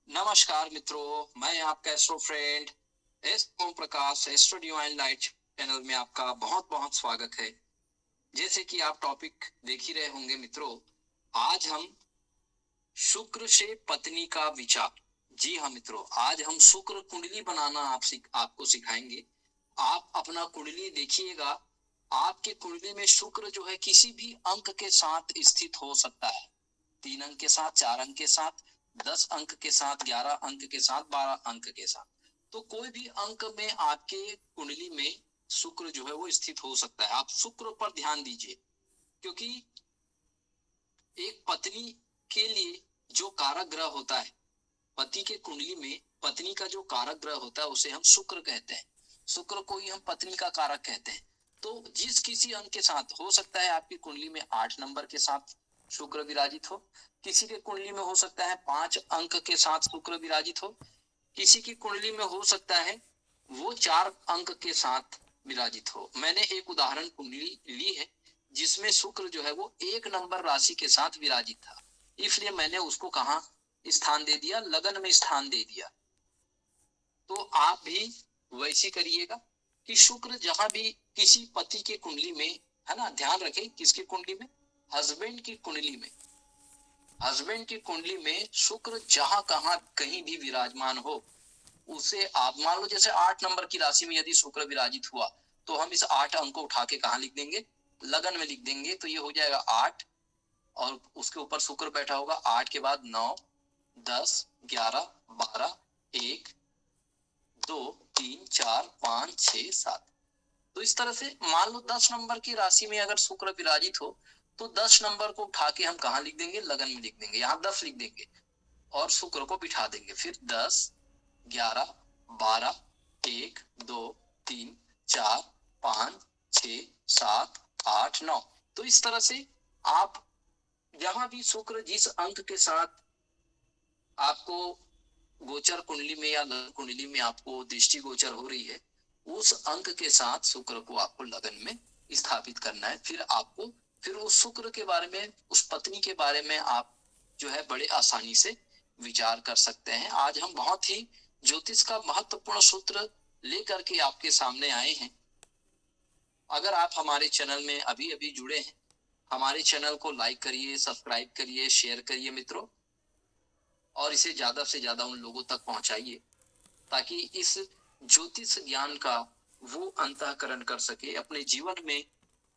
नमस्कार मित्रों, मैं आपका astro friend S Om Prakash astro divine light channel में आपका बहुत बहुत स्वागत है। जैसे कि आप टॉपिक देख ही रहे होंगे मित्रों, आज हम शुक्र से पत्नी का विचार। जी हाँ मित्रों, आज हम शुक्र कुंडली बनाना आपको सिखाएंगे। आप अपना कुंडली देखिएगा। आपके कुंडली में शुक्र जो है किसी भी अंक के साथ स्थित हो सकता है। 3 अंक के साथ, 4 अंक के साथ, 10 अंक के साथ, 11 अंक के साथ, 12 अंक के साथ। तो कोई भी अंक में आपके कुंडली में शुक्र जो है वो स्थित हो सकता है। आप शुक्र पर ध्यान दीजिए, क्योंकि एक पत्नी के लिए जो कारक ग्रह होता है, पति के कुंडली में पत्नी का जो कारक ग्रह होता है उसे हम शुक्र कहते हैं। शुक्र को ही हम पत्नी का कारक कहते हैं। तो जिस किसी अंक के साथ हो सकता है, आपकी कुंडली में 8 नंबर के साथ शुक्र विराजित हो, किसी के कुंडली में हो सकता है 5 अंक के साथ शुक्र विराजित हो, किसी की कुंडली में हो सकता है वो 4 अंक के साथ विराजित हो। मैंने एक उदाहरण कुंडली ली है जिसमें शुक्र जो है वो 1 नंबर राशि के साथ विराजित था, इसलिए मैंने उसको कहा स्थान दे दिया, लगन में स्थान दे दिया। तो आप भी वैसे करिएगा कि शुक्र जहां भी किसी पति के कुंडली में है ना, ध्यान रखें किसकी कुंडली में, हस्बैंड की कुंडली में, हस्बैंड की कुंडली में शुक्र जहां कहां कहीं भी विराजमान हो, उसे आप मान लो जैसे 8 नंबर की राशि में यदि शुक्र विराजित हुआ, तो हम इस 8 अंक को उठा के कहां लिख देंगे, लगन में लिख देंगे। तो ये हो जाएगा 8, और उसके ऊपर शुक्र बैठा होगा। 8 के बाद 9, 10, 11, 12, 1, 2, 3, 4, 5, 6, 7। तो इस तरह से मान लो 10 नंबर की राशि में अगर शुक्र विराजित हो, तो 10 नंबर को उठा के हम कहा लिख देंगे, लगन में लिख देंगे। यहाँ 10 लिख देंगे और शुक्र को बिठा देंगे। फिर 10, 11, 12, 1, 2, 3, 4, 5, 6, 7, 8, 9। तो इस तरह से आप जहां भी शुक्र जिस अंक के साथ आपको गोचर कुंडली में या कुंडली में आपको दृष्टि गोचर हो रही है, उस अंक के साथ शुक्र को आपको लगन में स्थापित करना है। फिर आपको फिर उस शुक्र के बारे में, उस पत्नी के बारे में आप जो है बड़े आसानी से विचार कर सकते हैं। आज हम बहुत ही ज्योतिष का महत्वपूर्ण सूत्र लेकर के आपके सामने आए हैं। अगर आप हमारे चैनल में अभी अभी जुड़े हैं, हमारे चैनल को लाइक करिए, सब्सक्राइब करिए, शेयर करिए मित्रों, और इसे ज्यादा से ज्यादा उन लोगों तक पहुंचाइए ताकि इस ज्योतिष ज्ञान का वो अंतःकरण कर सके, अपने जीवन में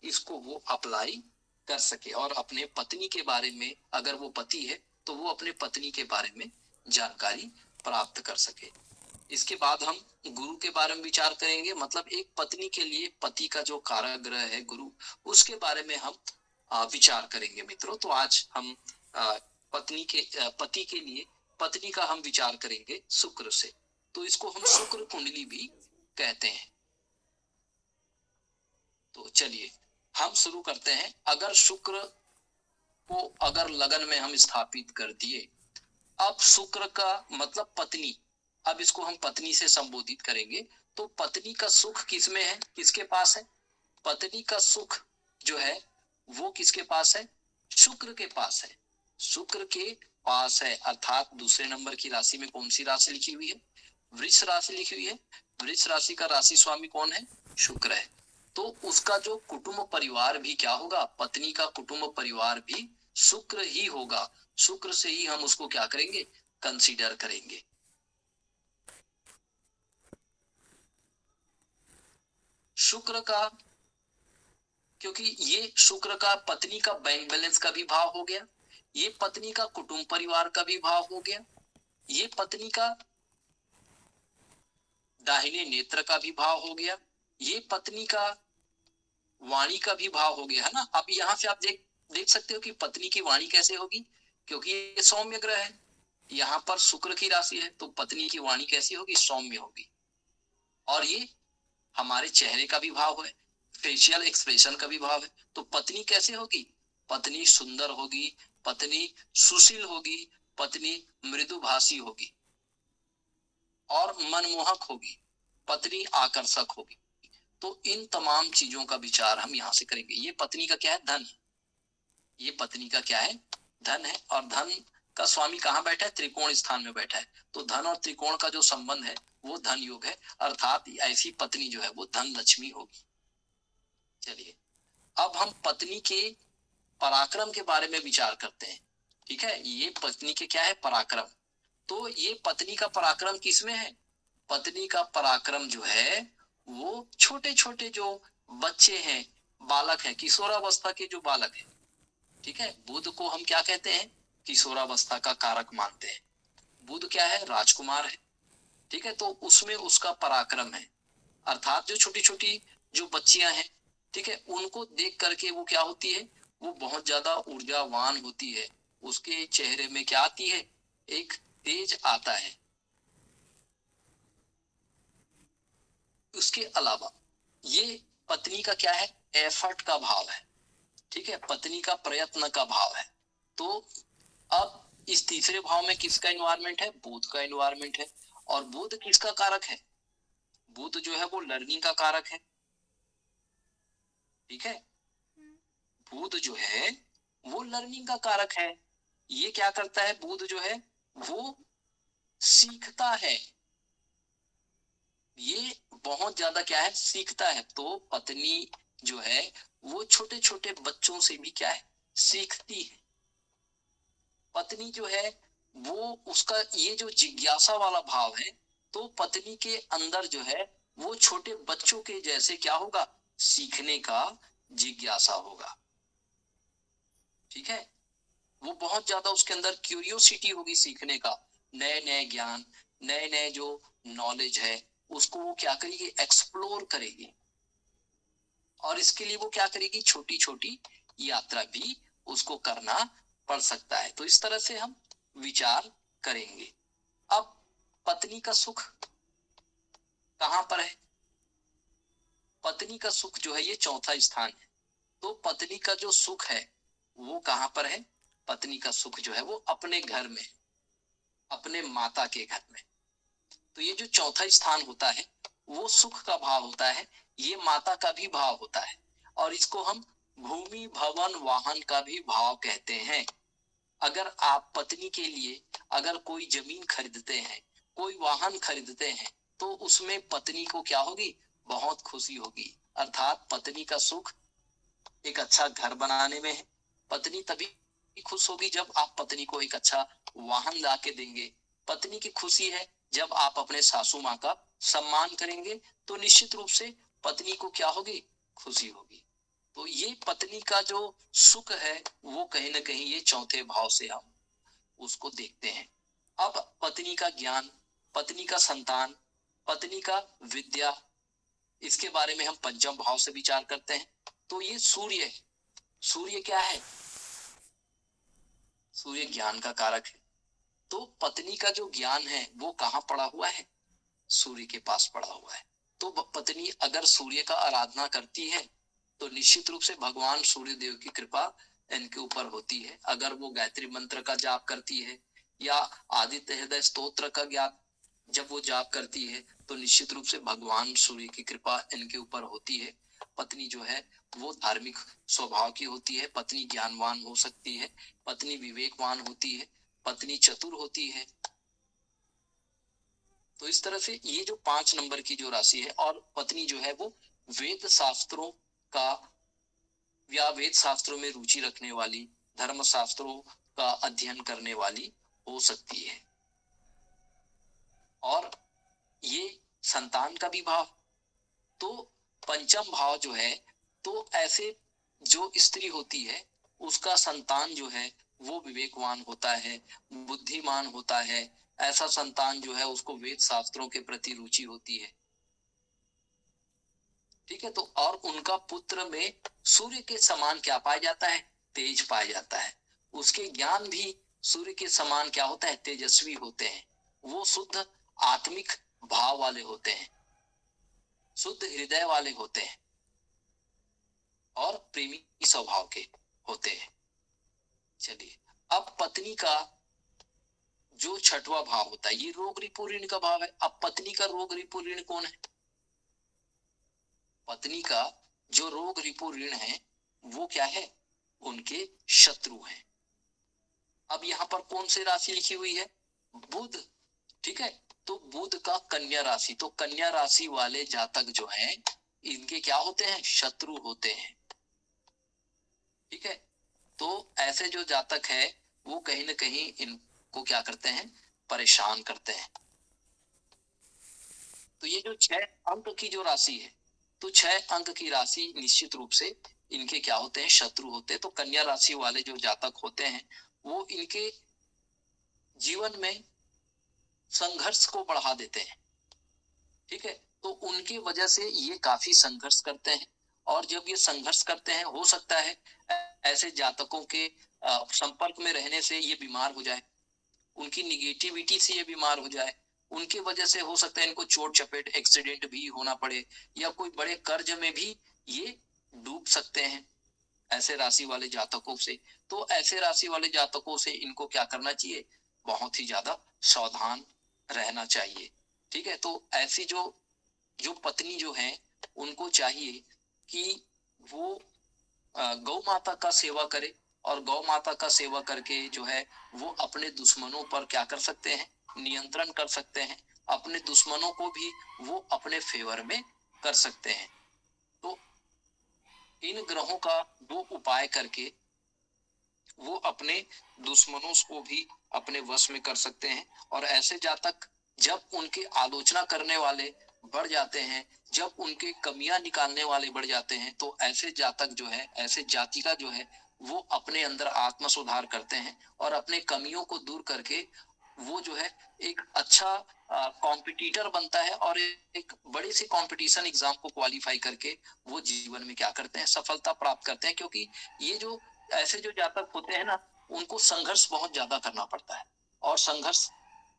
इसको वो अप्लाई कर सके, और अपने पत्नी के बारे में, अगर वो पति है तो वो अपने पत्नी के बारे में जानकारी प्राप्त कर सके। इसके बाद हम गुरु के बारे में विचार करेंगे, मतलब एक पत्नी के लिए पति का जो कारक ग्रह है गुरु, उसके बारे में हम विचार करेंगे मित्रों। तो आज हम पति के लिए पत्नी का हम विचार करेंगे शुक्र से। तो इसको हम शुक्र कुंडली भी कहते हैं। तो चलिए हम शुरू करते हैं। अगर शुक्र को अगर लगन में हम स्थापित कर दिए, अब शुक्र का मतलब पत्नी, अब इसको हम पत्नी से संबोधित करेंगे। तो पत्नी का सुख किसमें है, किसके पास है? पत्नी का सुख जो है वो किसके पास है? शुक्र के पास है। शुक्र के पास है, अर्थात दूसरे नंबर की राशि में कौन सी राशि लिखी हुई है? वृष राशि लिखी हुई है। वृष राशि का राशि स्वामी कौन है? शुक्र है। तो उसका जो कुटुंब परिवार भी क्या होगा? पत्नी का कुटुंब परिवार भी शुक्र ही होगा। शुक्र से ही हम उसको क्या करेंगे? कंसीडर करेंगे। शुक्र का, क्योंकि ये शुक्र का पत्नी का बैंक बैलेंस का भी भाव हो गया, ये पत्नी का कुटुंब परिवार का भी भाव हो गया, ये पत्नी का दाहिने नेत्र का भी भाव हो गया, ये पत्नी का वाणी का भी भाव हो गया, है ना। अब यहाँ से आप देख सकते हो कि पत्नी की वाणी कैसे होगी, क्योंकि ये सौम्य ग्रह है। यहाँ पर शुक्र की राशि है तो पत्नी की वाणी कैसी होगी? सौम्य होगी। और ये हमारे चेहरे का भी भाव है, फेशियल एक्सप्रेशन का भी भाव है। तो पत्नी कैसे होगी? पत्नी सुंदर होगी, पत्नी सुशील होगी, पत्नी मृदुभाषी होगी और मनमोहक होगी, पत्नी आकर्षक होगी। तो इन तमाम चीजों का विचार हम यहाँ से करेंगे। ये पत्नी का क्या है? धन। ये पत्नी का क्या है? धन है। और धन का स्वामी कहाँ बैठा है? त्रिकोण स्थान में बैठा है। तो धन और त्रिकोण का जो संबंध है वो धन योग है, अर्थात ऐसी पत्नी जो है वो धन लक्ष्मी होगी। चलिए अब हम पत्नी के पराक्रम के बारे में विचार करते हैं। ठीक है, ये पत्नी के क्या है? पराक्रम। तो ये पत्नी का पराक्रम किसमें है? पत्नी का पराक्रम जो है वो छोटे छोटे जो बच्चे हैं, बालक हैं, किशोरावस्था के जो बालक हैं। ठीक है, बुध को हम क्या कहते हैं? किशोरावस्था का कारक मानते हैं। बुध क्या है? राजकुमार है। ठीक है, तो उसमें उसका पराक्रम है, अर्थात जो छोटी छोटी जो बच्चियां हैं, ठीक है, उनको देख करके वो क्या होती है? वो बहुत ज्यादा ऊर्जावान होती है। उसके चेहरे में क्या आती है? एक तेज आता है। उसके अलावा ये पत्नी का क्या है? एफर्ट का भाव है। ठीक है, पत्नी का प्रयत्न का भाव है। तो अब इस तीसरे भाव में किसका इन्वायरमेंट है? बुध का इन्वायरमेंट है। और बुध किसका कारक है? बुध जो है वो लर्निंग का कारक है। ठीक है, बुध जो है वो लर्निंग का कारक है। ये क्या करता है? बुध जो है वो सीखता है। ये बहुत ज्यादा क्या है? सीखता है। तो पत्नी जो है वो छोटे छोटे बच्चों से भी क्या है? सीखती है। पत्नी जो है वो उसका ये जो जिज्ञासा वाला भाव है, तो पत्नी के अंदर जो है वो छोटे बच्चों के जैसे क्या होगा? सीखने का जिज्ञासा होगा। ठीक है, वो बहुत ज्यादा उसके अंदर क्यूरियोसिटी होगी सीखने का। नए नए ज्ञान, नए नए जो नॉलेज है उसको वो क्या करेगी? एक्सप्लोर करेगी। और इसके लिए वो क्या करेगी? छोटी छोटी यात्रा भी उसको करना पड़ सकता है। तो इस तरह से हम विचार करेंगे। अब पत्नी का सुख कहां पर है? पत्नी का सुख जो है ये चौथा स्थान है। तो पत्नी का जो सुख है वो कहां पर है? पत्नी का सुख जो है वो अपने घर में, अपने माता के घर में। तो ये जो चौथा स्थान होता है वो सुख का भाव होता है। ये माता का भी भाव होता है और इसको हम भूमि भवन वाहन का भी भाव कहते हैं। अगर आप पत्नी के लिए अगर कोई जमीन खरीदते हैं, कोई वाहन खरीदते हैं, तो उसमें पत्नी को क्या होगी? बहुत खुशी होगी। अर्थात पत्नी का सुख एक अच्छा घर बनाने में है। पत्नी तभी खुश होगी जब आप पत्नी को एक अच्छा वाहन ला के देंगे। पत्नी की खुशी है जब आप अपने सासू माँ का सम्मान करेंगे, तो निश्चित रूप से पत्नी को क्या होगी? खुशी होगी। तो ये पत्नी का जो सुख है वो कहीं ना कहीं ये चौथे भाव से हम उसको देखते हैं। अब पत्नी का ज्ञान, पत्नी का संतान, पत्नी का विद्या, इसके बारे में हम पंचम भाव से विचार करते हैं। तो ये सूर्य है। सूर्य क्या है? सूर्य ज्ञान का कारक है। तो पत्नी का जो ज्ञान है वो कहाँ पड़ा हुआ है? सूर्य के पास पड़ा हुआ है। तो पत्नी अगर सूर्य का आराधना करती है तो निश्चित रूप से भगवान सूर्य देव की कृपा इनके ऊपर होती है। अगर वो गायत्री मंत्र का जाप करती है या आदित्य हृदय स्तोत्र का ज्ञाप जब वो जाप करती है तो निश्चित रूप से भगवान सूर्य की कृपा इनके ऊपर होती है। पत्नी जो है वो धार्मिक स्वभाव की होती है। पत्नी ज्ञानवान हो सकती है, पत्नी विवेकवान होती है, पत्नी चतुर होती है। तो इस तरह से ये जो 5 नंबर की जो राशि है, और पत्नी जो है वो वेद शास्त्रों का या वेद शास्त्रों में रुचि रखने वाली, धर्म शास्त्रों का अध्ययन करने वाली हो सकती है। और ये संतान का भी भाव, तो पंचम भाव जो है, तो ऐसे जो स्त्री होती है उसका संतान जो है वो विवेकवान होता है, बुद्धिमान होता है। ऐसा संतान जो है उसको वेद शास्त्रों के प्रति रुचि होती है। ठीक है, तो और उनका पुत्र में सूर्य के समान क्या पाया जाता है? तेज पाया जाता है। उसके ज्ञान भी सूर्य के समान क्या होता है? तेजस्वी होते हैं। वो शुद्ध आत्मिक भाव वाले होते हैं, शुद्ध हृदय वाले होते हैं और प्रेमी स्वभाव के होते हैं। चलिए अब पत्नी का जो छठवां भाव होता है ये रोग रिपु ऋण का भाव है। अब पत्नी का रोग रिपु ऋण कौन है? पत्नी का जो रोग रिपु ऋण है वो क्या है? उनके शत्रु हैं। अब यहाँ पर कौन सी राशि लिखी हुई है? बुध। ठीक है, तो बुध का कन्या राशि, तो कन्या राशि वाले जातक जो हैं इनके क्या होते हैं? शत्रु होते हैं। ठीक है, तो ऐसे जो जातक है वो कहीं ना कहीं इनको क्या करते हैं? परेशान करते हैं। तो ये जो 6 अंक की जो राशि है, तो 6 अंक की राशि निश्चित रूप से इनके क्या होते हैं? शत्रु होते हैं। तो कन्या राशि वाले जो जातक होते हैं वो इनके जीवन में संघर्ष को बढ़ा देते हैं। ठीक है, तो उनकी वजह से ये काफी संघर्ष करते हैं, और जब ये संघर्ष करते हैं हो सकता है ऐसे जातकों के संपर्क में रहने से ये बीमार हो जाए, उनकी निगेटिविटी से ये बीमार हो जाए, उनकी वजह से हो सकता है इनको चोट चपेट एक्सीडेंट भी होना पड़े, या कोई बड़े कर्ज में भी ये डूब सकते हैं ऐसे राशि वाले जातकों से। तो ऐसे राशि वाले जातकों से इनको क्या करना चाहिए? बहुत ही ज्यादा सावधान रहना चाहिए। ठीक है, तो ऐसी जो जो पत्नी जो है उनको चाहिए कि वो गौ माता का सेवा करे, और गौ माता का सेवा करके जो है वो अपने दुश्मनों पर क्या कर सकते हैं? नियंत्रण कर सकते हैं। अपने दुश्मनों को भी वो अपने फेवर में कर सकते हैं। तो इन ग्रहों का वो उपाय करके वो अपने दुश्मनों को भी अपने वश में कर सकते हैं। और ऐसे जातक जब उनके आलोचना करने वाले बढ़ जाते हैं, जब उनके कमियां निकालने वाले बढ़ जाते हैं, तो ऐसे जातक जो है, ऐसे जातिका जो है, वो अपने अंदर आत्म सुधार करते हैं और अपने कमियों को दूर करके वो जो है एक अच्छा कॉम्पिटिटर बनता है, और एक बड़े से कंपटीशन एग्जाम को क्वालिफाई करके वो जीवन में क्या करते हैं? सफलता प्राप्त करते हैं। क्योंकि ये जो ऐसे जो जातक होते हैं ना, उनको संघर्ष बहुत ज्यादा करना पड़ता है, और संघर्ष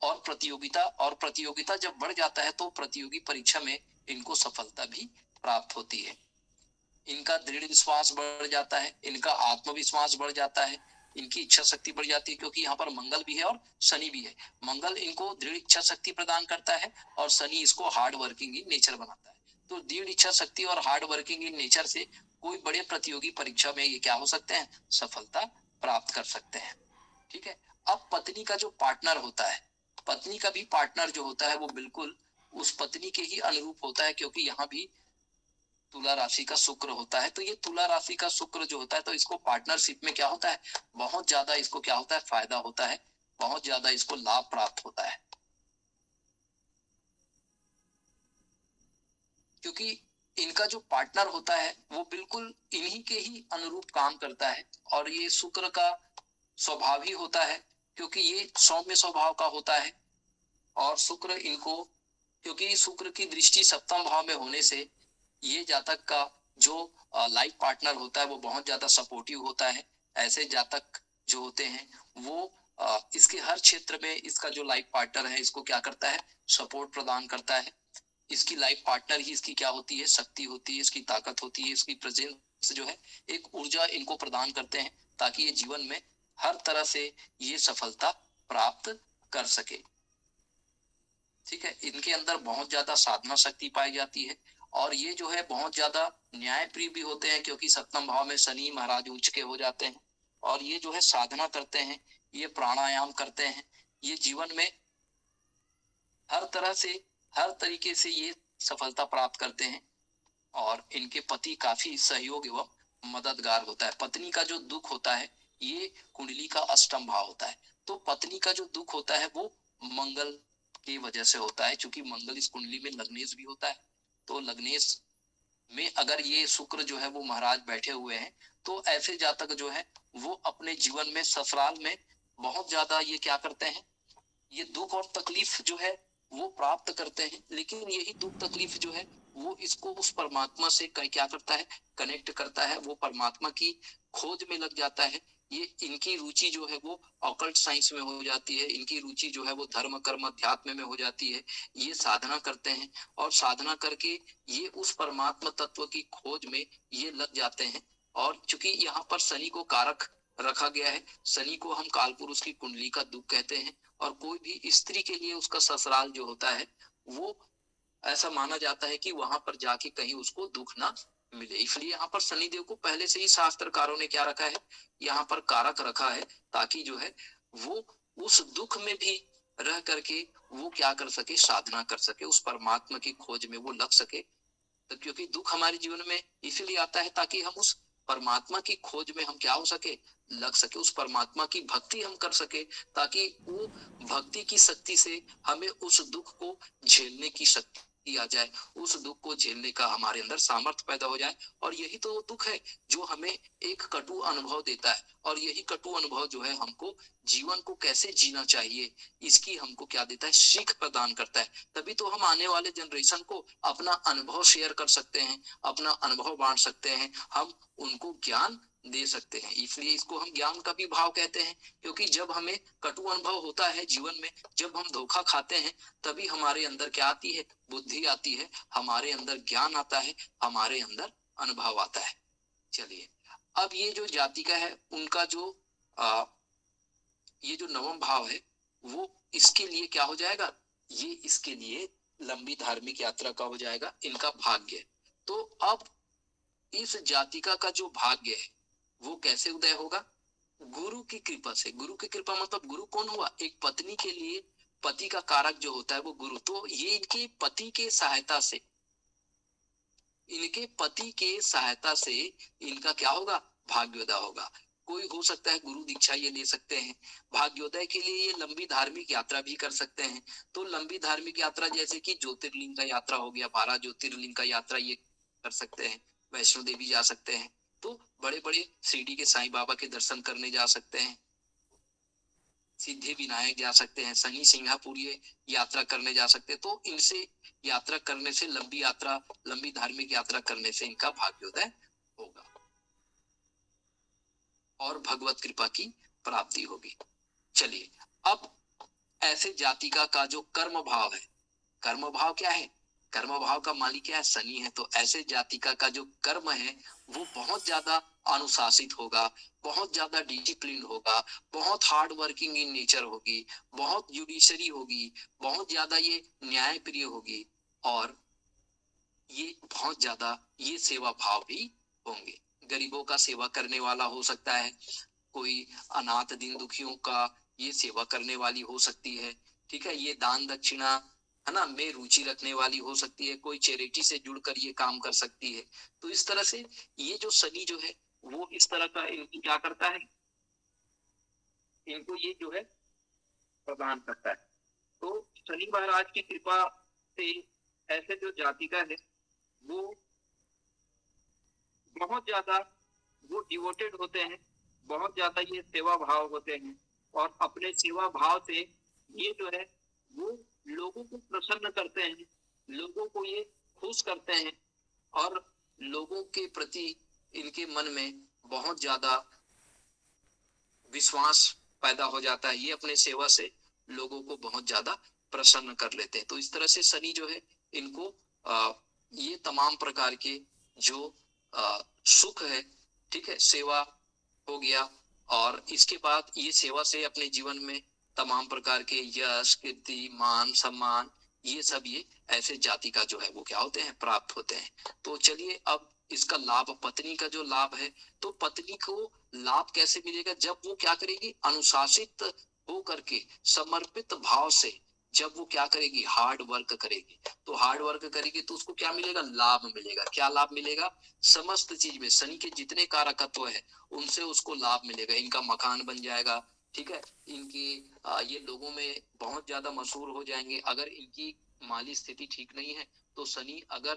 और प्रतियोगिता जब बढ़ जाता है तो प्रतियोगी परीक्षा में इनको सफलता भी प्राप्त होती है। इनका दृढ़ विश्वास बढ़ जाता है, इनका आत्मविश्वास बढ़ जाता है, इनकी इच्छा शक्ति बढ़ जाती है, क्योंकि यहाँ पर मंगल भी है और शनि भी है। मंगल इनको दृढ़ इच्छा शक्ति प्रदान करता है और शनि इसको हार्ड वर्किंग इन नेचर बनाता है। तो दृढ़ इच्छा शक्ति और हार्ड वर्किंग इन नेचर से कोई बड़े प्रतियोगी परीक्षा में ये क्या हो सकते हैं? सफलता प्राप्त कर सकते हैं। ठीक है, अब पत्नी का जो पार्टनर होता है, पत्नी का भी पार्टनर जो होता है वो बिल्कुल उस पत्नी के ही अनुरूप होता है, क्योंकि यहाँ भी तुला राशि का शुक्र होता है। तो ये तुला राशि का शुक्र जो होता है, तो इसको पार्टनरशिप में क्या होता है? बहुत ज्यादा इसको क्या होता है? फायदा होता है, बहुत ज्यादा इसको लाभ प्राप्त होता है, क्योंकि इनका जो पार्टनर होता है वो बिल्कुल इन्हीं के ही अनुरूप काम करता है। और ये शुक्र का स्वभाव ही होता है, क्योंकि ये सौम्य स्वभाव का होता है। और शुक्र इनको, क्योंकि शुक्र की दृष्टि सप्तम भाव में होने से ये जातक का जो लाइफ पार्टनर होता है वो बहुत ज्यादा सपोर्टिव होता है। ऐसे जातक जो होते हैं वो इसके हर क्षेत्र में इसका जो लाइफ पार्टनर है इसको क्या करता है? सपोर्ट प्रदान करता है। इसकी लाइफ पार्टनर ही इसकी क्या होती है? शक्ति होती है, इसकी ताकत होती है, इसकी प्रेजेंस जो है एक ऊर्जा इनको प्रदान करते हैं, ताकि ये जीवन में हर तरह से ये सफलता प्राप्त कर सके। ठीक है, इनके अंदर बहुत ज्यादा साधना शक्ति पाई जाती है, और ये जो है बहुत ज्यादा न्यायप्रिय भी होते हैं, क्योंकि सप्तम भाव में शनि महाराज उच्च के हो जाते हैं। और ये जो है साधना करते हैं, ये प्राणायाम करते हैं, ये जीवन में हर तरह से, हर तरीके से ये सफलता प्राप्त करते हैं। और इनके पति काफी सहयोग एवं मददगार होता है। पत्नी का जो दुख होता है ये कुंडली का अष्टम भाव होता है। तो पत्नी का जो दुख होता है वो मंगल की वजह से होता है, क्योंकि मंगल इस कुंडली में लग्नेश भी होता है। तो लग्नेश में अगर ये शुक्र जो है वो महाराज बैठे हुए हैं, तो ऐसे जातक जो है वो अपने जीवन में ससुराल में बहुत ज्यादा ये क्या करते हैं? ये दुख और तकलीफ जो है वो प्राप्त करते हैं। लेकिन यही दुख तकलीफ जो है वो इसको उस परमात्मा से क्या करता है? कनेक्ट करता है। वो परमात्मा की खोज में लग जाता है। ये इनकी रुचि जो है वो ऑकल्ट साइंस में हो जाती है, इनकी रुचि जो है वो धर्म कर्म अध्यात्म में हो जाती है। ये साधना करते हैं, और साधना करके ये उस परमात्मा तत्व की खोज में ये लग जाते हैं। और चूंकि यहाँ पर शनि को कारक रखा गया है, शनि को हम कालपुरुष की कुंडली का दुख कहते हैं। और कोई भी स्त्री के लिए उसका ससुराल जो होता है वो ऐसा माना जाता है कि वहां पर जाके कहीं उसको दुख ना मिले। इसलिए यहाँ पर शनिदेव को पहले से ही शास्त्रकारों ने क्या रखा है? यहाँ पर कारक रखा है, ताकि जो है वो उस दुख में भी रह करके वो क्या कर सके, साधना कर सके, उस परमात्मा की खोज में वो लग सके। तो क्योंकि दुख हमारे जीवन में इसीलिए आता है ताकि हम उस परमात्मा की खोज में हम क्या हो सके, लग सके, उस परमात्मा की भक्ति हम कर सके, ताकि वो भक्ति की शक्ति से हमें उस दुख को झेलने की शक्ति आ जाए, उस दुख को झेलने का हमारे अंदर सामर्थ्य पैदा हो जाए। और यही तो वो दुख है जो हमें एक कटु अनुभव देता है, और यही कटु अनुभव जो है हमको जीवन को कैसे जीना चाहिए इसकी हमको क्या देता है, सीख प्रदान करता है। तभी तो हम आने वाले जनरेशन को अपना अनुभव शेयर कर सकते हैं, अपना अनुभव बांट सकते हैं, हम उनको ज्ञान दे सकते हैं। इसलिए इसको हम ज्ञान का भी भाव कहते हैं, क्योंकि जब हमें कटु अनुभव होता है जीवन में, जब हम धोखा खाते हैं, तभी हमारे अंदर क्या आती है, बुद्धि आती है, हमारे अंदर ज्ञान आता है, हमारे अंदर अनुभव आता है। चलिए, अब ये जो जातिका है उनका जो ये जो नवम भाव है वो इसके लिए क्या हो जाएगा, ये इसके लिए लंबी धार्मिक यात्रा का हो जाएगा, इनका भाग्य। तो अब इस जातिका का जो भाग्य है वो कैसे उदय होगा, गुरु की कृपा से। गुरु की कृपा मतलब गुरु कौन हुआ, एक पत्नी के लिए पति का कारक जो होता है वो गुरु। तो ये इनके पति के सहायता से, इनके पति के सहायता से इनका क्या होगा, भाग्योदय होगा। कोई हो सकता है गुरु दीक्षा ये ले सकते हैं, भाग्योदय के लिए ये लंबी धार्मिक यात्रा भी कर सकते हैं। तो लंबी धार्मिक यात्रा जैसे कि ज्योतिर्लिंग का यात्रा हो गया, 12 ज्योतिर्लिंग का यात्रा ये कर सकते हैं, वैष्णो देवी जा सकते हैं, तो बड़े बड़े शिरडी के साईं बाबा के दर्शन करने जा सकते हैं, सिद्धि विनायक जा सकते हैं, शनि सिंगापुर ये यात्रा करने जा सकते हैं। तो इनसे यात्रा करने से, लंबी यात्रा, लंबी धार्मिक यात्रा करने से इनका भाग्योदय होगा और भगवत कृपा की प्राप्ति होगी। चलिए, अब ऐसे जातिका का जो कर्म भाव है, कर्म भाव क्या है, कर्म भाव का मालिक क्या है, शनि है। तो ऐसे जातिका का जो कर्म है वो बहुत ज्यादा अनुशासित होगा, बहुत ज्यादा डिसिप्लिन होगा, बहुत हार्ड वर्किंग इन नेचर होगी, बहुत जुडिशरी होगी, बहुत ज्यादा ये न्याय प्रिय होगी, और ये बहुत ज्यादा ये सेवा भाव भी होंगे। गरीबों का सेवा करने वाला हो सकता है, कोई अनाथ दीन दुखियों का ये सेवा करने वाली हो सकती है, ठीक है, ये दान दक्षिणा है ना में रुचि रखने वाली हो सकती है, कोई चैरिटी से जुड़कर ये काम कर सकती है। तो इस तरह से ये जो शनि जो है वो इस तरह का इनको क्या करता है, इनको ये जो है प्रदान करता है। तो शनि महाराज की कृपा से ऐसे जो जातिका है वो बहुत ज्यादा वो डिवोटेड होते हैं, बहुत ज्यादा ये सेवा भाव होते हैं, और अपने सेवा भाव से ये जो है वो लोगों को प्रसन्न करते हैं, लोगों को ये खुश करते हैं, और लोगों के प्रति इनके मन में बहुत ज्यादा विश्वास पैदा हो जाता है, ये अपने सेवा से लोगों को बहुत ज्यादा प्रसन्न कर लेते हैं। तो इस तरह से शनि जो है इनको ये तमाम प्रकार के जो सुख है, ठीक है, सेवा हो गया, और इसके बाद ये सेवा से अपने जीवन में तमाम प्रकार के यश कीर्ति मान सम्मान ये सब ये ऐसे जाति का जो है वो क्या होते हैं, प्राप्त होते हैं। तो चलिए, अब इसका लाभ, पत्नी का जो लाभ है, तो पत्नी को लाभ कैसे मिलेगा, जब वो क्या करेगी, अनुशासित हो करके समर्पित भाव से जब वो क्या करेगी, हार्ड वर्क करेगी। तो हार्ड वर्क करेगी तो उसको क्या मिलेगा, लाभ मिलेगा। क्या लाभ मिलेगा, समस्त चीज में शनि के जितने कारकत्व है उनसे उसको लाभ मिलेगा। इनका मकान बन जाएगा, ठीक है, इनकी ये लोगों में बहुत ज्यादा मशहूर हो जाएंगे। अगर इनकी माली स्थिति ठीक नहीं है तो शनि अगर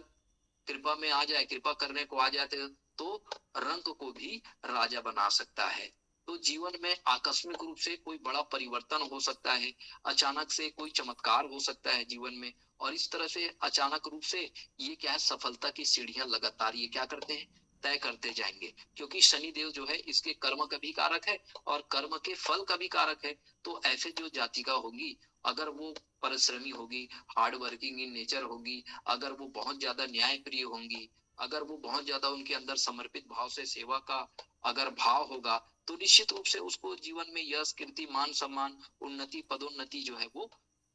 कृपा में आ जाए, कृपा करने को आ जाते तो रंक को भी राजा बना सकता है। तो जीवन में आकस्मिक रूप से कोई बड़ा परिवर्तन हो सकता है, अचानक से कोई चमत्कार हो सकता है जीवन में, और इस तरह से अचानक रूप से ये क्या है, सफलता की सीढ़ियां लगातार ये क्या करते हैं, तय करते जाएंगे। क्योंकि शनि देव जो है इसके कर्म का भी कारक है और कर्म के फल का भी कारक है। तो ऐसे जो जातिका होगी, अगर वो परिश्रमी होगी, हार्ड वर्किंग इन नेचर होगी, अगर वो बहुत ज्यादा न्याय प्रिय होंगी, अगर वो बहुत ज्यादा उनके अंदर समर्पित भाव से सेवा का अगर भाव होगा, तो निश्चित रूप से उसको जीवन में यश कीर्ति मान सम्मान उन्नति पदोन्नति जो है वो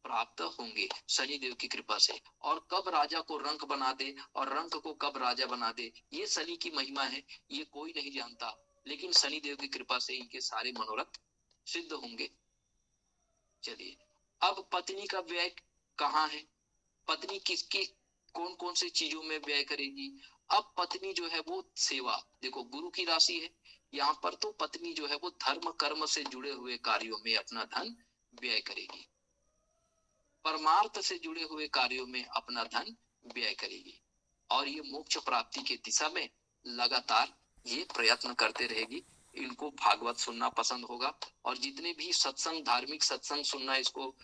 प्राप्त होंगे शनि देव की कृपा से। और कब राजा को रंक बना दे और रंक को कब राजा बना दे, ये शनि की महिमा है, ये कोई नहीं जानता। लेकिन शनि देव की कृपा से इनके सारे मनोरथ सिद्ध होंगे। चलिए, अब पत्नी का व्यय कहाँ है, पत्नी किसकी कौन कौन सी चीजों में व्यय करेगी। अब पत्नी जो है वो सेवा, देखो गुरु की राशि है यहाँ पर, तो पत्नी जो है वो धर्म कर्म से जुड़े हुए कार्यों में अपना धन व्यय करेगी, परमार्थ से जुड़े हुए कार्यों में अपना धन व्यय करेगी, और ये मोक्ष प्राप्ति की दिशा में लगातार ये प्रयत्न करते रहेगी। इनको भागवत सुनना पसंद होगा, और जितने भी सत्संग, धार्मिक सत्संग सुनना इसको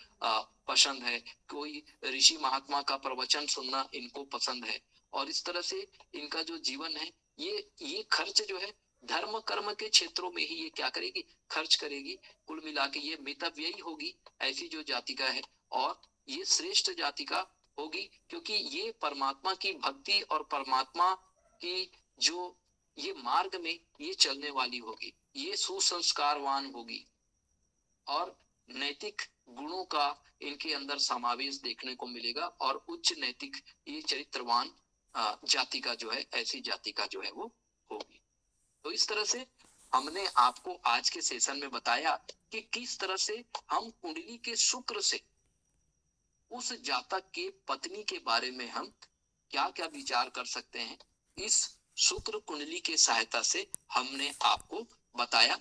पसंद है, कोई ऋषि महात्मा का प्रवचन सुनना इनको पसंद है, और इस तरह से इनका जो जीवन है ये खर्च जो है धर्म कर्म के क्षेत्रों में ही ये क्या करेगी, खर्च करेगी। कुल मिला के ये मितव्ययी होगी, ऐसी जो जातिका है, और ये श्रेष्ठ जातिका होगी, क्योंकि ये परमात्मा की भक्ति और परमात्मा की जो ये मार्ग में ये चलने वाली होगी, ये सुसंस्कारवान होगी, और नैतिक गुणों का इनके अंदर समावेश देखने को मिलेगा, और उच्च नैतिक ये चरित्रवान जाति का जो है, ऐसी जाति का जो है वो होगी। तो इस तरह से हमने आपको आज के सेशन में बताया कि किस तरह से हम कुंडली के शुक्र से उस जातक के पत्नी के बारे में हम क्या क्या विचार कर सकते हैं, इस शुक्र कुंडली के सहायता से हमने आपको बताया।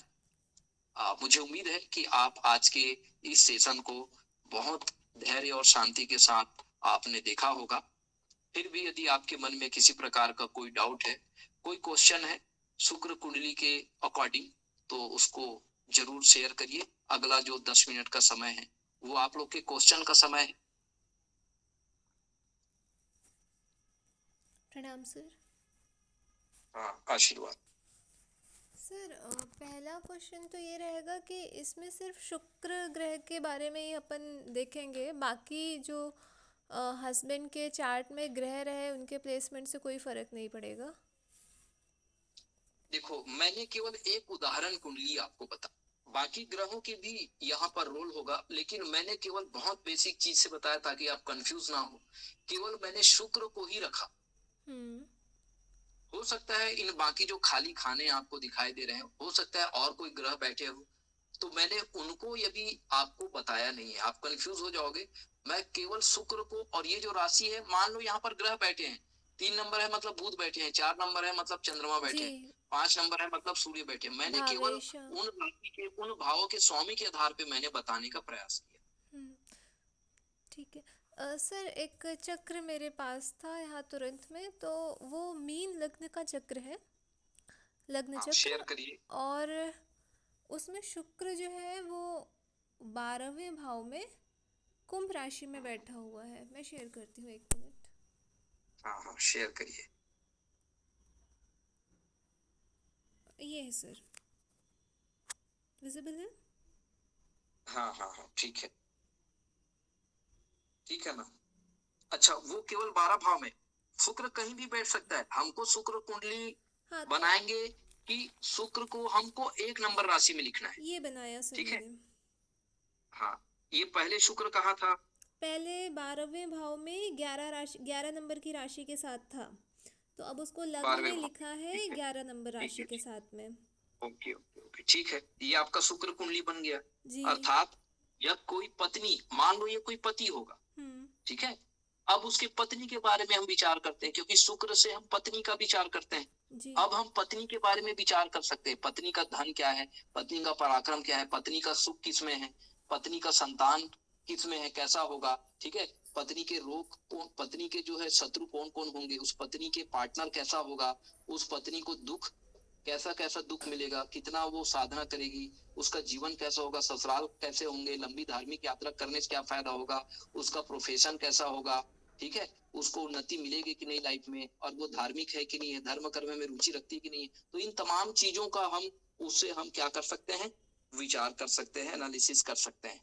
मुझे उम्मीद है कि आप आज के इस सेशन को बहुत धैर्य और शांति के साथ आपने देखा होगा। फिर भी यदि आपके मन में किसी प्रकार का कोई डाउट है, कोई क्वेश्चन है शुक्र कुंडली के अकॉर्डिंग, तो उसको जरूर शेयर करिए। अगला जो 10 मिनट का समय है वो आप लोग के क्वेश्चन का समय है। प्रणाम सर। हाँ, आशीर्वाद। सर पहला क्वेश्चन तो ये रहेगा कि इसमें सिर्फ शुक्र ग्रह के बारे में ही अपन देखेंगे, बाकी जो हस्बैंड के चार्ट में ग्रह रहे उनके प्लेसमेंट से कोई फर्क नहीं पड़ेगा। देखो, मैंने केवल एक उदाहरण कुंडली आपको बता, बाकी ग्रहों के भी यहाँ पर रोल होगा, लेकिन मैंने केवल बहुत बेसिक चीज से बताया ताकि आप कंफ्यूज ना हो। केवल मैंने शुक्र को ही रखा। हो सकता है इन बाकी जो खाली खाने आपको दिखाई दे रहे हैं, हो सकता है और कोई ग्रह बैठे हो, तो मैंने उनको यदि आपको बताया नहीं है, आप कंफ्यूज हो जाओगे। मैं केवल शुक्र को, और ये जो राशि है, मान लो यहाँ पर ग्रह बैठे हैं, 3 नंबर है मतलब बुध बैठे हैं, 4 नंबर है मतलब चंद्रमा बैठे जी। हैं, 5 नंबर है मतलब सूर्य बैठे हैं। मैंने केवल भावेश। उन राशि के, उन भावों के स्वामी के आधार पे मैंने बताने का प्रयास किया। ठीक है। सर एक चक्र मेरे पास था यहाँ तुरंत में, तो वो मीन लग्न का चक्र है, लग्न आप शेयर चक्र। करिए। और उसमें शुक्र जो है वो 12वें भाव में कुंभ राशि में बैठा हुआ है। मैं शेयर करती हूँ, एक मिनट। हाँ हाँ, शेयर करिए। ये है सर, विजिबल है? हाँ हाँ हाँ, ठीक है, ठीक है ना। अच्छा, वो केवल 12 भाव में, शुक्र कहीं भी बैठ सकता है। हमको शुक्र कुंडली हाँ, तो बनाएंगे कि शुक्र को हमको 1 नंबर राशि में लिखना है, ये बनाया सर ठीक है। मैंने। हाँ, ये पहले शुक्र कहाँ था? पहले 12वें भाव में 11 राशि, 11 नंबर की राशि के साथ था, तो अब उसको लग्न 12वें में भाव में, लिखा है ठीक है, 11 नंबर ठीक राशि है, के ठीक। साथ में। ओके ओके ओके, ठीक है, ये आपका शुक्र कुंडली बन गया। जी। अर्थात जब कोई पत्नी, मान लो ये कोई पति होगा, हम्म। ठीक है, अब उसके पत्नी के बारे में हम विचार करते हैं, क्योंकि शुक्र से हम पत्नी का विचार करते हैं। जी। अब हम पत्नी के बारे में विचार कर सकते हैं, पत्नी का धन क्या है, पत्नी का पराक्रम क्या है, पत्नी का सुख किसमें है, पत्नी का संतान किसमें है, कैसा होगा, ठीक है, पत्नी के रोग कौन, पत्नी के जो है शत्रु कौन कौन होंगे, उस पत्नी के पार्टनर कैसा होगा, उस पत्नी को दुख, कैसा कैसा दुख मिलेगा, कितना वो साधना करेगी, उसका जीवन कैसा होगा, ससुराल कैसे होंगे, लंबी धार्मिक यात्रा करने से क्या फायदा होगा, उसका प्रोफेशन कैसा होगा, ठीक है, उसको उन्नति मिलेगी कि नहीं लाइफ में, और वो धार्मिक है कि नहीं है, धर्म कर्म में रुचि रखती है कि नहीं है। तो इन तमाम चीजों का हम, उससे हम क्या कर सकते हैं, विचार कर सकते हैं, एनालिसिस कर सकते हैं।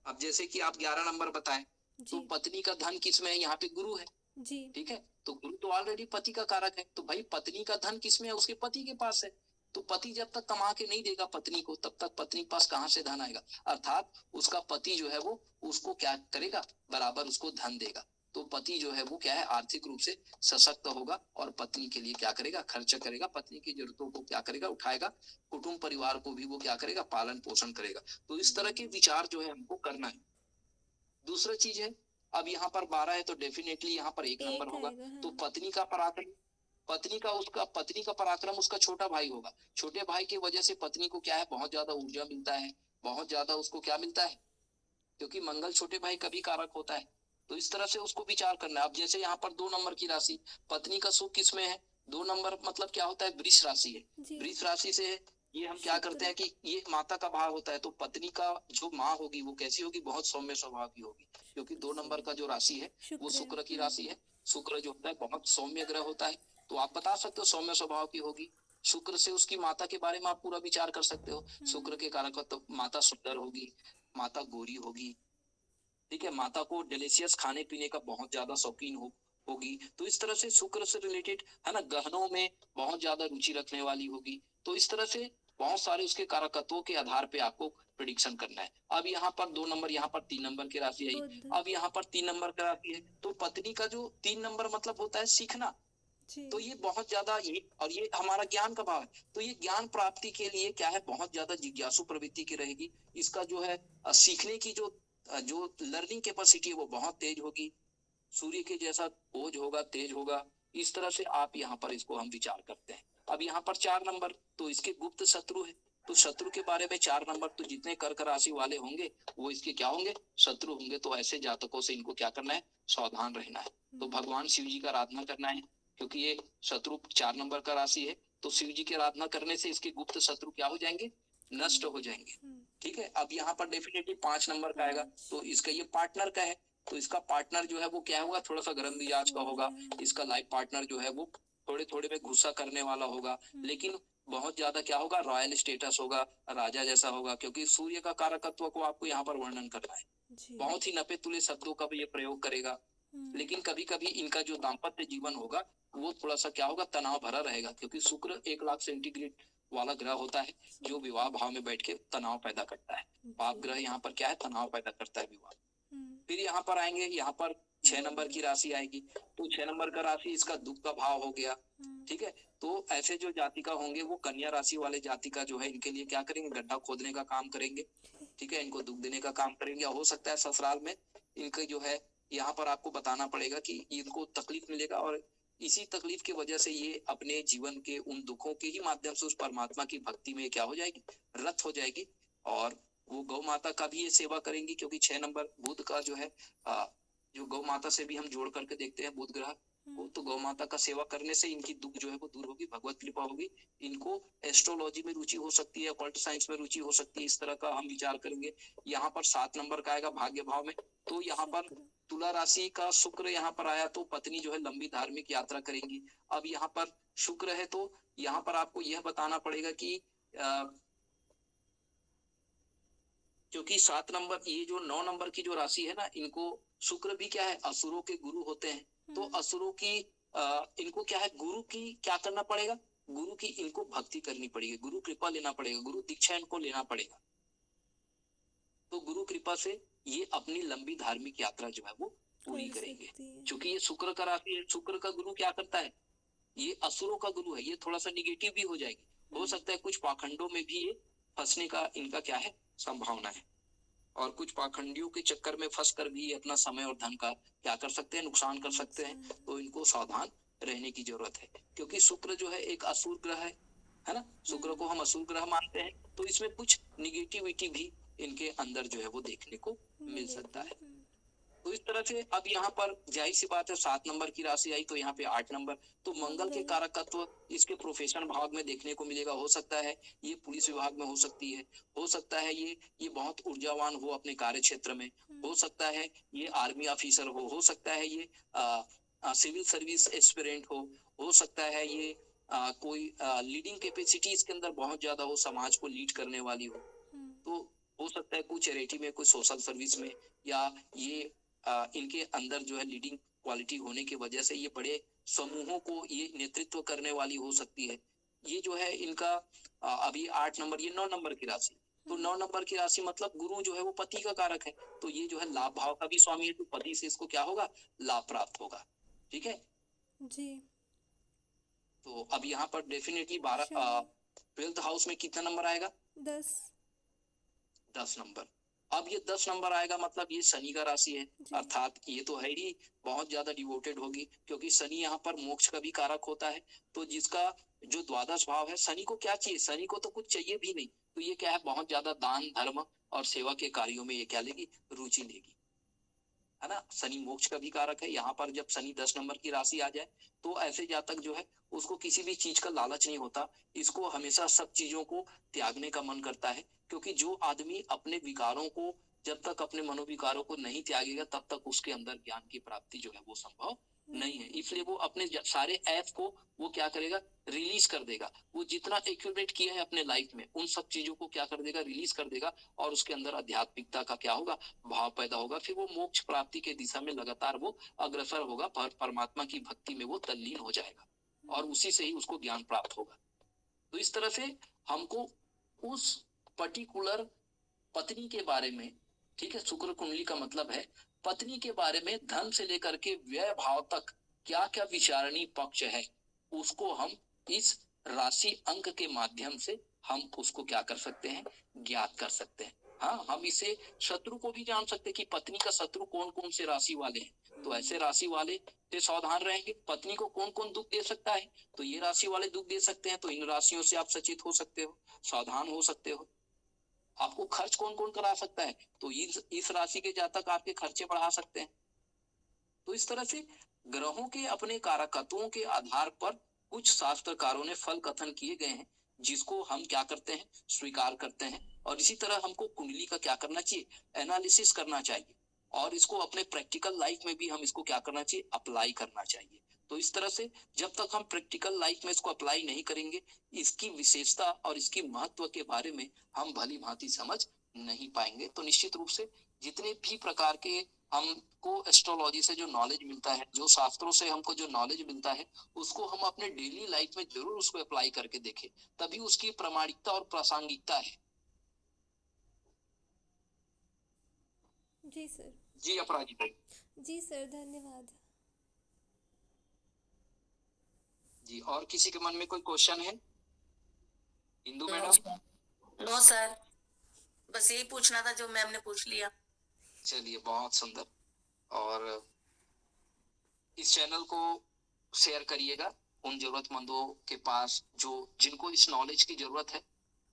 अब जैसे कि आप 11 नंबर बताएं, तो जी। पत्नी का धन किसमें है, यहाँ पे गुरु है, जी। ठीक है, तो गुरु तो ऑलरेडी पति का कारक है, तो भाई पत्नी का धन किसमें है, उसके पति के पास है। तो पति जब तक कमा के नहीं देगा पत्नी को, तब तक पत्नी के पास कहाँ से धन आएगा। अर्थात उसका पति जो है वो उसको क्या करेगा, बराबर उसको धन देगा। तो पति जो है वो क्या है, आर्थिक रूप से सशक्त होगा और पत्नी के लिए क्या करेगा, खर्च करेगा, पत्नी की जरूरतों को क्या करेगा, उठाएगा, कुटुंब परिवार को भी वो क्या करेगा, पालन पोषण करेगा। तो इस तरह के विचार जो है हमको करना है। दूसरा चीज है, अब यहाँ पर 12 है तो डेफिनेटली यहाँ पर 1 नंबर एक होगा। आएगा, तो हाँ। पत्नी का पराक्रम उसका छोटा भाई होगा। छोटे भाई की वजह से पत्नी को क्या है, बहुत ज्यादा ऊर्जा मिलता है, बहुत ज्यादा उसको क्या मिलता है, क्योंकि मंगल छोटे भाई का भी कारक होता है। तो इस तरह से उसको विचार करना है। अब जैसे यहाँ पर 2 नंबर की राशि, पत्नी का सुख किसमें है, 2 नंबर मतलब क्या होता है, वृष राशि है। जी। वृष राशि से ये हम क्या करते शुक्र। हैं कि ये माता का भाव होता है। तो पत्नी का जो माँ होगी वो कैसी होगी, बहुत सौम्य स्वभाव की होगी, क्योंकि 2 नंबर का जो राशि है वो शुक्र। शुक्र की राशि है। शुक्र जो होता है बहुत सौम्य ग्रह होता है। तो आप बता सकते हो सौम्य स्वभाव की होगी। शुक्र से उसकी माता के बारे में आप पूरा विचार कर सकते हो। शुक्र के कारक तो माता सुंदर होगी, माता गोरी होगी, ठीक है, माता को डिलीशियस खाने पीने का बहुत ज्यादा शौकीन होगी। तो इस तरह से शुक्र से रिलेटेड है ना, गहनों में बहुत ज्यादा रुचि रखने वाली होगी। तो इस तरह से बहुत सारे उसके कारकत्वों के आधार पे आपको प्रिडिक्शन करना है। अब यहाँ पर 2 नंबर, यहाँ पर 3 नंबर की राशि आई। बुध। अब यहाँ पर 3 नंबर की राशि है, तो पत्नी का जो 3 नंबर मतलब होता है सीखना। जी। तो ये बहुत ज्यादा, ये और ये हमारा ज्ञान का भाव है। तो ये ज्ञान प्राप्ति के लिए क्या है, बहुत ज्यादा जिज्ञासु प्रवृत्ति की रहेगी। इसका जो है सीखने की जो लर्निंग कैपेसिटी है वो बहुत तेज होगी। सूर्य के जैसा ओज होगा, तेज होगा। इस तरह से आप यहाँ पर इसको हम विचार करते हैं। अब यहाँ पर 4 नंबर, तो इसके गुप्त शत्रु है। तो शत्रु के बारे में 4 नंबर, तो जितने कर्क राशि वाले होंगे वो इसके क्या होंगे, शत्रु होंगे। तो ऐसे जातकों से इनको क्या करना है, सावधान रहना है। तो भगवान शिव जी का आराधना करना है, क्योंकि ये शत्रु 4 नंबर का राशि है। तो शिव जी की आराधना करने से इसके गुप्त शत्रु क्या हो जाएंगे, नष्ट हो जाएंगे। ठीक है। अब यहाँ पर डेफिनेटली 5 नंबर का आएगा, तो इसका ये पार्टनर का है। तो इसका पार्टनर जो है वो क्या होगा, थोड़ा सा गर्म मिजाज का होगा। इसका लाइफ पार्टनर जो है वो थोड़े थोड़े में गुस्सा करने वाला होगा, लेकिन बहुत ज्यादा क्या होगा, रॉयल स्टेटस होगा, राजा जैसा होगा। क्योंकि सूर्य का कारकत्व को आपको यहाँ पर वर्णन करना है। जी। बहुत ही नपे तुले शब्दों का भी ये प्रयोग करेगा। लेकिन कभी कभी इनका जो दाम्पत्य जीवन होगा वो थोड़ा सा क्या होगा, तनाव भरा रहेगा, क्योंकि शुक्र 1 लाख सेंटीग्रेड वाला ग्रह होता है, जो विवाह भाव में बैठ के तनाव पैदा करता है। पाप ग्रह यहाँ पर क्या है, तनाव पैदा करता है विवाह। फिर यहाँ पर आएंगे, यहाँ पर 6 नंबर की राशि आएगी। तो 6 नंबर का राशि इसका दुख का भाव हो गया। ठीक है। तो ऐसे जो जातिका होंगे वो कन्या राशि वाले जातिका जो है, इनके लिए क्या करेंगे, गड्ढा खोदने का काम करेंगे। ठीक है, इनको दुख देने का काम करेंगे। हो सकता है ससुराल में इनके जो है, यहाँ पर आपको बताना पड़ेगा कि इनको तकलीफ मिलेगा, और इसी तकलीफ की वजह से ये अपने जीवन के उन दुखों के ही माध्यम से उस परमात्मा की भक्ति में क्या हो जाएगी, रत हो जाएगी। और वो गौ माता का भी ये सेवा करेंगी, क्योंकि 6 नंबर बुध का जो है, जो गौ माता से भी हम जोड़ करके देखते हैं बुध ग्रह को। तो गौ माता का सेवा करने से इनकी दुख जो है वो दूर होगी, भगवत कृपा होगी। इनको एस्ट्रोलॉजी में रुचि हो सकती है, ऑकल्ट साइंस में रुचि हो सकती है, इस तरह का हम विचार करेंगे। यहाँ पर 7 नंबर का आएगा भाग्य भाव में। तो यहाँ पर तुला राशि का शुक्र यहाँ पर आया, तो पत्नी जो है लंबी धार्मिक यात्रा करेंगी। अब यहाँ पर शुक्र है, तो यहाँ पर आपको यह बताना पड़ेगा कि क्योंकि 7 नंबर, ये जो 9 नंबर की जो राशि है ना, इनको शुक्र भी क्या है, असुरों के गुरु होते हैं। तो असुरों की इनको क्या है, गुरु की क्या करना पड़ेगा, गुरु की इनको भक्ति करनी पड़ेगी, गुरु कृपा लेना पड़ेगा, गुरु दीक्षा इनको लेना पड़ेगा। तो गुरु कृपा से ये अपनी लंबी धार्मिक यात्रा जो है वो पूरी करेंगे। क्योंकि ये शुक्र का राशि है, शुक्र का गुरु क्या करता है, ये असुरों का गुरु है, ये थोड़ा सा निगेटिव भी हो जाएगी। हो सकता है कुछ पाखंडों में भी ये फंसने का इनका क्या है, संभावना है। और कुछ पाखंडियों के चक्कर में फंस कर भी अपना समय और धन का क्या कर सकते हैं, नुकसान कर सकते हैं। तो इनको सावधान रहने की जरूरत है, क्योंकि शुक्र जो है एक असुर ग्रह है ना, शुक्र को हम असुर ग्रह मानते हैं। तो इसमें कुछ निगेटिविटी भी इनके अंदर जो है वो देखने को मिल सकता है। तो इस तरह से अब यहाँ पर जाहिर सी बात है, 7 नंबर की राशि आई तो यहाँ पे 8 नंबर, तो मंगल के कारकत्व इसके प्रोफेशन भाग में देखने को मिलेगा। हो सकता है ये पुलिस विभाग में हो सकती है, हो सकता है ये बहुत ऊर्जावान हो अपने कार्य क्षेत्र में, हो सकता है ये आर्मी ऑफिसर हो सकता है ये सिविल सर्विस एस्पिरेंट हो सकता है ये कोई लीडिंग कैपेसिटी इसके अंदर बहुत ज्यादा हो, समाज को लीड करने वाली हो। तो हो सकता है कोई चैरिटी में, कोई सोशल सर्विस में, या ये इनके अंदर जो है लीडिंग क्वालिटी होने की वजह से ये बड़े समूहों को ये नेतृत्व करने वाली हो सकती है। ये जो है इनका अभी 8 नंबर, ये 9 नंबर की राशि। तो 9 नंबर की राशि मतलब गुरु जो है वो पति का कारक है, तो ये जो है लाभ भाव का भी स्वामी है, तो पति से इसको क्या होगा, लाभ प्राप्त होगा। ठीक है, जी। तो अब यहाँ पर डेफिनेटली 12 शनि। 12th हाउस में कितना नंबर आएगा, 10। 10 नंबर। अब ये 10 नंबर आएगा मतलब ये शनि का राशि है, जी। अर्थात ये तो है ही बहुत ज्यादा डिवोटेड होगी, क्योंकि शनि यहाँ पर मोक्ष का भी कारक होता है। तो जिसका जो द्वादश भाव है, शनि को क्या चाहिए, शनि को तो कुछ चाहिए भी नहीं, तो ये क्या है, बहुत ज्यादा दान धर्म और सेवा के कार्यों में ये क्या लेगी, रुचि लेगी, है ना। शनि मोक्ष का भी कारक है। यहाँ पर जब शनि 10 नंबर की राशि आ जाए तो ऐसे जातक जो है उसको किसी भी चीज का लालच नहीं होता, इसको हमेशा सब चीजों को त्यागने का मन करता है, क्योंकि जो आदमी अपने विकारों को, जब तक अपने मनोविकारों को नहीं त्यागेगा तब तक उसके अंदर ज्ञान की प्राप्ति जो है वो संभव नहीं है। इसलिए वो अपने सारे ऐप को वो क्या करेगा, रिलीज कर देगा। वो जितना एक्यूमुलेट किया है अपने लाइफ में उन सब चीजों को क्या कर देगा, रिलीज कर देगा, और उसके अंदर आध्यात्मिकता का क्या होगा, भाव पैदा होगा। फिर वो मोक्ष प्राप्ति के दिशा में लगातार वो अग्रसर होगा, परमात्मा की भक्ति में वो तल्लीन हो जाएगा, और उसी से ही उसको ज्ञान प्राप्त होगा। तो इस तरह से हमको उस पर्टिकुलर पत्नी के बारे में, ठीक है, शुक्र कुंडली का मतलब है पत्नी के बारे में, धन से लेकर के व्यय भाव तक क्या क्या विचारणीय पक्ष है, उसको हम इस राशि अंक के माध्यम से हम उसको क्या कर सकते हैं, ज्ञात कर सकते हैं। हाँ, हम इसे शत्रु को भी जान सकते हैं कि पत्नी का शत्रु कौन कौन से राशि वाले हैं, तो ऐसे राशि वाले से सावधान रहेंगे। पत्नी को कौन कौन दुख दे सकता है, तो ये राशि वाले दुख दे सकते हैं, तो इन राशियों से आप सचेत हो सकते हो, सावधान हो सकते हो। आपको खर्च कौन कौन करा सकता है, तो इस राशि के जातक आपके खर्चे बढ़ा सकते हैं। तो इस तरह से ग्रहों के अपने कारकत्वों के आधार पर कुछ शास्त्रकारों ने फल कथन किए गए हैं, जिसको हम क्या करते हैं, स्वीकार करते हैं। और इसी तरह हमको कुंडली का क्या करना चाहिए, एनालिसिस करना चाहिए, और इसको अपने प्रैक्टिकल लाइफ में भी हम इसको क्या करना चाहिए, अप्लाई करना चाहिए। तो इस तरह से जब तक हम प्रैक्टिकल लाइफ में इसको अप्लाई नहीं करेंगे, इसकी विशेषता और इसकी महत्व के बारे में हम भली भांति समझ नहीं पाएंगे। तो निश्चित रूप से जितने भी प्रकार के हमको एस्ट्रोलॉजी से जो नॉलेज मिलता है, जो शास्त्रों से हमको जो नॉलेज मिलता है, उसको हम अपने डेली लाइफ में जरूर उसको अप्लाई करके देखें, तभी उसकी प्रामाणिकता और प्रासंगिकता है। जी सर। जी अपराजिता जी। जी सर, धन्यवाद। जी, और किसी के मन में कोई क्वेश्चन है, इंदु मैडम? नो सर, बस यही पूछना था जो मैम ने पूछ लिया। चलिए, बहुत सुंदर। और इस चैनल को शेयर करिएगा उन जरूरतमंदों के पास जो जिनको इस नॉलेज की जरूरत है,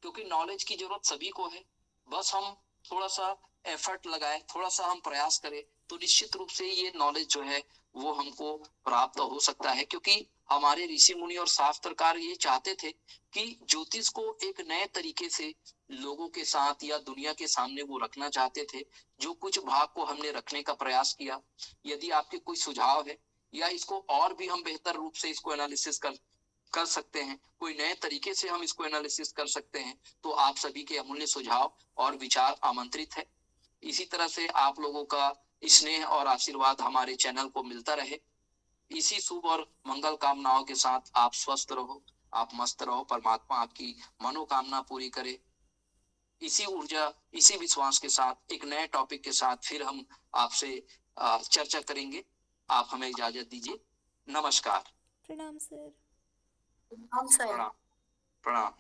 क्योंकि नॉलेज की जरूरत सभी को है। बस हम थोड़ा सा एफर्ट लगाए, थोड़ा सा हम प्रयास करें, तो निश्चित रूप से ये नॉलेज जो है वो हमको प्राप्त हो सकता है। क्योंकि हमारे ऋषि मुनि और शास्त्रकार ये चाहते थे कि ज्योतिष को एक नए तरीके से लोगों के साथ या दुनिया के सामने वो रखना चाहते थे। जो कुछ भाग को हमने रखने का प्रयास किया, यदि आपके कोई सुझाव है या इसको और भी हम बेहतर रूप से इसको एनालिसिस कर सकते हैं, कोई नए तरीके से हम इसको एनालिसिस कर सकते हैं, तो आप सभी के अमूल्य सुझाव और विचार आमंत्रित है। इसी तरह से आप लोगों का स्नेह और आशीर्वाद हमारे चैनल को मिलता रहे। इसी शुभ और मंगल कामनाओं के साथ आप स्वस्थ रहो, आप मस्त रहो, परमात्मा आपकी मनोकामना पूरी करे। इसी ऊर्जा, इसी विश्वास के साथ एक नए टॉपिक के साथ फिर हम आपसे चर्चा करेंगे। आप हमें इजाजत दीजिए। नमस्कार। प्रणाम सर। हम सर। प्रणाम। प्रणाम।